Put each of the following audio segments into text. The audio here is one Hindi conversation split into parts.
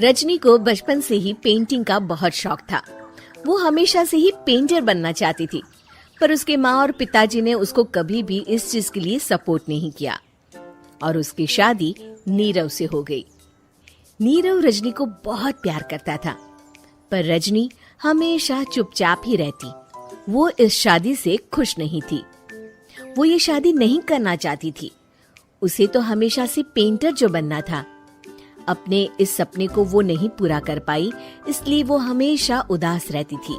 रजनी को बचपन से ही पेंटिंग का बहुत शौक था। वो हमेशा से ही पेंटर बनना चाहती थी, पर उसके माँ और पिताजी ने उसको कभी भी इस चीज के लिए सपोर्ट नहीं किया और उसकी शादी नीरव से हो गई। नीरव रजनी को बहुत प्यार करता था, पर रजनी हमेशा चुपचाप ही रहती। वो इस शादी से खुश नहीं थी। वो ये शादी नहीं करना चाहती थी। उसे तो हमेशा से पेंटर जो बनना था। अपने इस सपने को वो नहीं पूरा कर पाई, इसलिए वो हमेशा उदास रहती थी।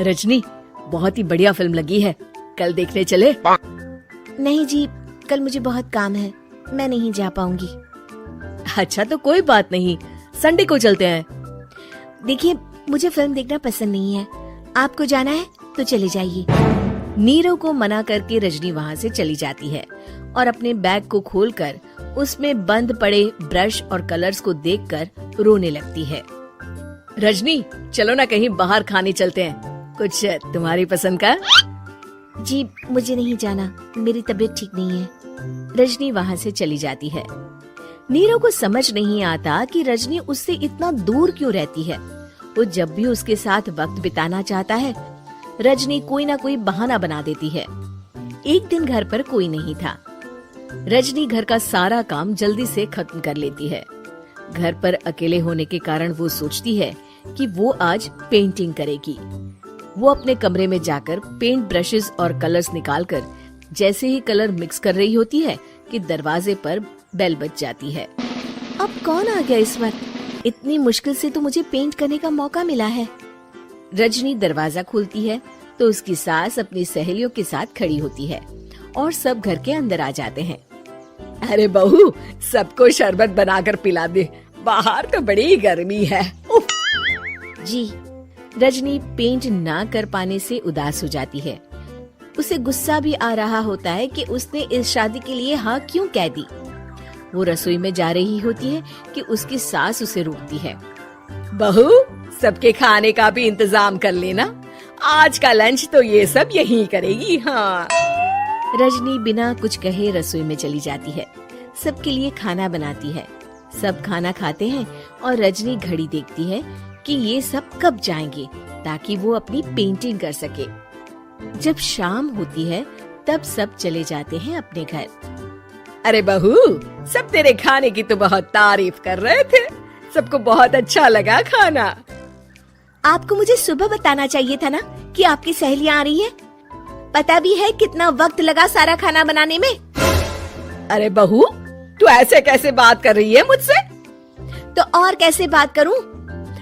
रजनी, बहुत ही बढ़िया फिल्म लगी है, कल देखने चले? नहीं जी, कल मुझे बहुत काम है, मैं नहीं जा पाऊंगी। अच्छा तो कोई बात नहीं, संडे को चलते हैं। देखिए, मुझे फिल्म देखना पसंद नहीं है, आपको जाना है तो चले जाइए। नीरव को मना करके रजनी वहाँ से चली जाती है और अपने बैग को खोलकर उसमें बंद पड़े ब्रश और कलर्स को देखकर रोने लगती है। रजनी, चलो ना कहीं बाहर खाने चलते हैं, कुछ तुम्हारी पसंद का। जी, मुझे नहीं जाना, मेरी तबीयत ठीक नहीं है। रजनी वहाँ से चली जाती है। नीरव को समझ नहीं आता कि रजनी उससे इतना दूर क्यों रहती है। वो जब भी उसके साथ वक्त बिताना चाहता है, रजनी कोई ना कोई बहाना बना देती है। एक दिन घर पर कोई नहीं था। रजनी घर का सारा काम जल्दी से खत्म कर लेती है। घर पर अकेले होने के कारण वो सोचती है कि वो आज पेंटिंग करेगी। वो अपने कमरे में जाकर पेंट ब्रशेस और कलर्स निकालकर जैसे ही कलर मिक्स कर रही होती है कि दरवाजे पर बेल बज जाती है। अब कौन आ गया इस वक्त? इतनी मुश्किल से तो मुझे पेंट करने का मौका मिला है। रजनी दरवाजा खोलती है तो उसकी सास अपनी सहेलियों के साथ खड़ी होती है और सब घर के अंदर आ जाते हैं। अरे बहू, सबको शरबत बनाकर पिला दे, बाहर तो बड़ी गर्मी है। जी। रजनी पेंट ना कर पाने से उदास हो जाती है। उसे गुस्सा भी आ रहा होता है कि उसने इस शादी के लिए हाँ क्यों कह दी। वो रसोई में जा रही होती है कि उसकी सास उसे रोकती है। बहू, सबके खाने का भी इंतजाम कर लेना, आज का लंच तो ये सब यहीं करेगी। हाँ। रजनी बिना कुछ कहे रसोई में चली जाती है। सबके लिए खाना बनाती है। सब खाना खाते हैं और रजनी घड़ी देखती है कि ये सब कब जाएंगे ताकि वो अपनी पेंटिंग कर सके। जब शाम होती है तब सब चले जाते हैं अपने घर। अरे बहू, सब तेरे खाने की तो बहुत तारीफ कर रहे थे, सबको बहुत अच्छा लगा खाना। आपको मुझे सुबह बताना चाहिए था ना कि आपकी सहेलियां आ रही हैं। पता भी है कितना वक्त लगा सारा खाना बनाने में। अरे बहू, तू ऐसे कैसे बात कर रही है मुझसे? तो और कैसे बात करूं?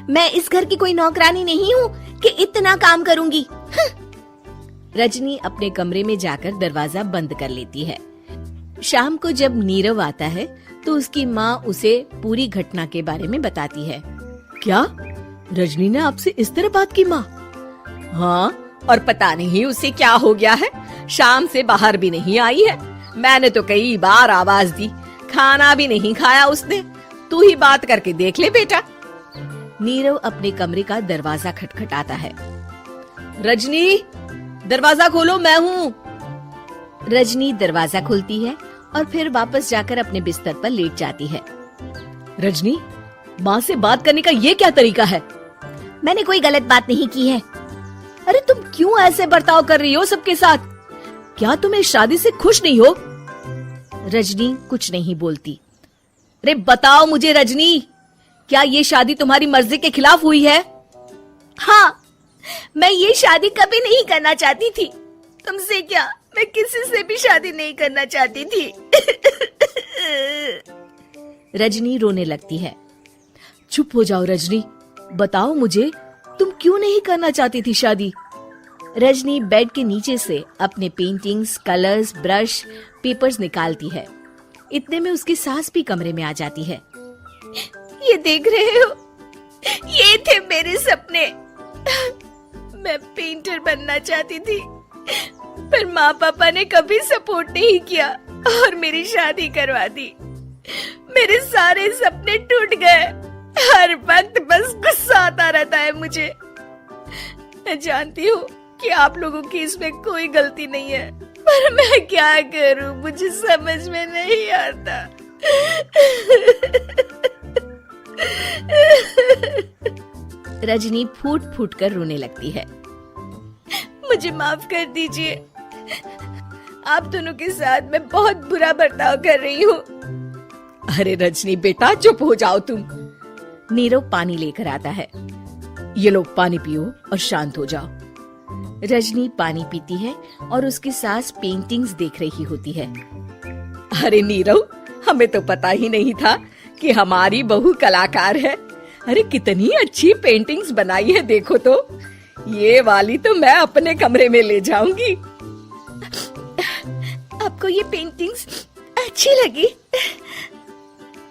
मैं इस घर की कोई नौकरानी नहीं हूँ कि इतना काम करूंगी। रजनी अपने कमरे में जाकर दरवाजा बंद कर लेती है। शाम को जब नीरव आता है तो उसकी माँ उसे पूरी घटना के बारे में बताती है। क्या रजनी ने आपसे इस तरह बात की माँ? हाँ, और पता नहीं उसे क्या हो गया है, शाम से बाहर भी नहीं आई है। मैंने तो कई बार आवाज दी, खाना भी नहीं खाया उसने। तू ही बात करके देख ले बेटा। नीरव अपने कमरे का दरवाजा खटखटाता है। रजनी, दरवाजा खोलो, मैं हूँ। रजनी दरवाजा खोलती है और फिर वापस जाकर अपने बिस्तर पर लेट जाती है। रजनी, माँ से बात करने का ये क्या तरीका है? मैंने कोई गलत बात नहीं की है। अरे तुम क्यों ऐसे बर्ताव कर रही हो सबके साथ? क्या तुम इस शादी से खुश नहीं हो? रजनी कुछ नहीं बोलती। अरे बताओ मुझे रजनी, क्या ये शादी तुम्हारी मर्जी के खिलाफ हुई है? हाँ, मैं ये शादी कभी नहीं करना चाहती थी। तुमसे क्या, मैं किसी से भी शादी नहीं करना चाहती थी। रजनी रोने लगती है। चुप हो जाओ रजनी, बताओ मुझे, तुम क्यों नहीं करना चाहती थी शादी? रजनी बेड के नीचे से अपने पेंटिंग्स, कलर्स, ब्रश, पेपर्स निकालती है। इतने में उसकी सास भी कमरे में आ जाती है। ये देख रहे हो, ये थे मेरे सपने। मैं पेंटर बनना चाहती थी, पर माँ पापा ने कभी सपोर्ट नहीं किया और मेरी शादी करवा दी। मेरे सारे सपने टूट गए। हर वक्त बस गुस्सा आता रहता है मुझे। मैं जानती हूँ कि आप लोगों की इसमें कोई गलती नहीं है, पर मैं क्या करूँ, मुझे समझ में नहीं आता। रजनी फूट फूट कर रोने लगती है। मुझे माफ कर दीजिए, आप दोनों के साथ मैं बहुत बुरा बर्ताव कर रही हूँ। अरे रजनी बेटा चुप हो जाओ तुम। नीरव पानी लेकर आता है। ये लो पानी पियो और शांत हो जाओ। रजनी पानी पीती है और उसकी सास पेंटिंग्स देख रही होती है। अरे नीरव, हमें तो पता ही नहीं था कि हमारी बहू कलाकार है। अरे कितनी अच्छी पेंटिंग्स बनाई है, देखो तो। ये वाली तो मैं अपने कमरे में ले जाऊंगी। आपको ये पेंटिंग्स अच्छी लगी?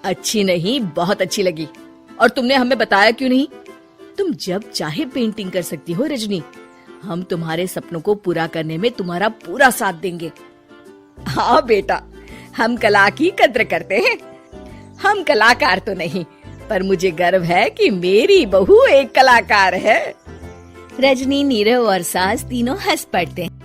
अच्छी नहीं, बहुत अच्छी लगी। और तुमने हमें बताया क्यों नहीं? तुम जब चाहे पेंटिंग कर सकती हो रजनी। हम तुम्हारे सपनों को पूरा करने में तुम्हारा पूरा साथ देंगे। हाँ बेटा, हम कला की कद्र करते हैं। हम कलाकार तो नहीं, पर मुझे गर्व है कि मेरी बहू एक कलाकार है। रजनी, नीरव और सास तीनों हंस पड़ते हैं।